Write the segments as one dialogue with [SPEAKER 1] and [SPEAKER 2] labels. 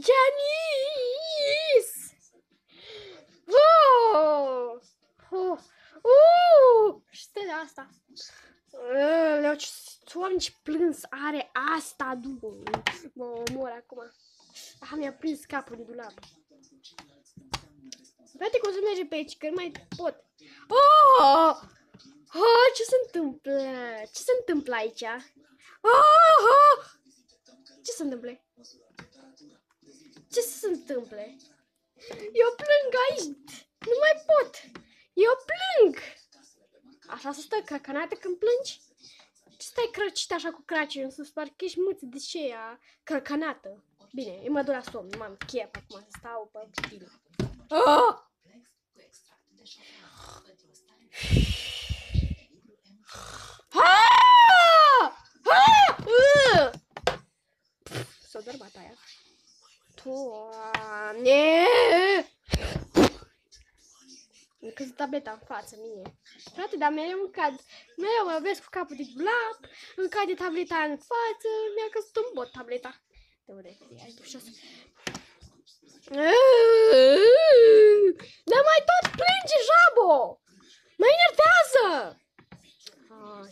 [SPEAKER 1] Janice! Și stă de asta. Doamne, ce plâns are asta, mă omor acum. Mi-a prins capul de dulap. Frate, cum să merge pe aici, că nu mai pot. Ce se întâmplă? Ce se întâmplă aici? Ce se întâmplă? Ce se întâmplă? Eu plâng aici. Nu mai pot. Eu plâng. Așa să stă crăcănată când plângi? Ce stai crăcit așa cu craci în sus? Parcă ești mâță de ce ea crăcănată. Bine, eu mă duc la somn. M-am chef acum să stau pe tine. S-a dărbat aia. Doamne! Încă zi tableta în față mie. Frate, dar mereu îmi cad. Mereu mă vezi cu capul de dulap, îmi cade tableta în față, mi-a căzut în bot tableta. Hai tu șase. Dar mai tot plânge, Jabo! Mă enervează!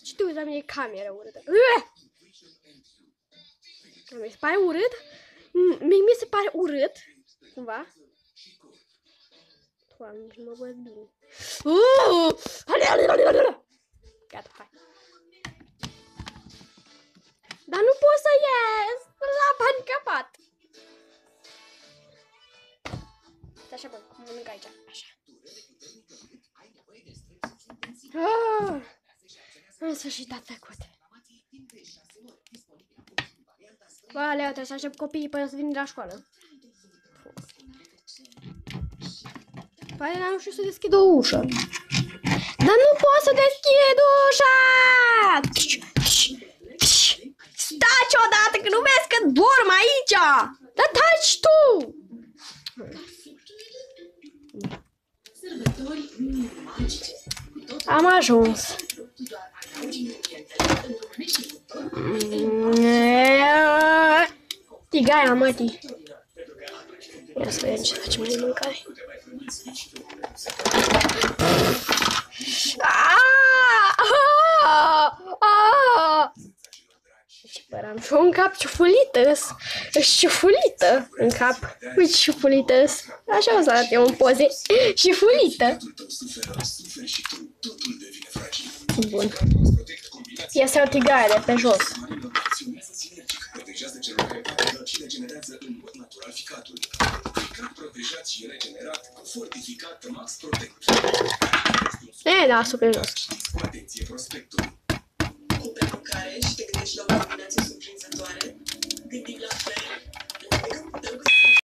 [SPEAKER 1] Ce te uiți la mine, e cameră urâtă. Mi se pare urât? Mi se pare urât, cumva. Doamne, nici nu mă văd bine. Gata, hai. Dar nu pot să ies! La bani capat! Așa, bă, cum mănânc aici, așa. În sfârșit a trecut. Bă, Leo, trebuie să aștept copiii până să vin de la școală. Păi, dar nu știu să deschid o ușă. Dar nu pot să deschid ușa! Staci odată, că nu vezi că dorm aici! Dar taci tu! Am ajuns. Tigaia, mătii. Ia să vedem ce facem de mâncare. Ce păram și-o în cap ciufulită-s. Ciufulită în cap. Uite ciufulită-s. Așa o să arate eu în poze. Ciufulită. Bun. Ia să iau tigaia de pe jos. Da, super jos.
[SPEAKER 2] Cu precare și te gândești la o combinație surprinzătoare, gândind la fel,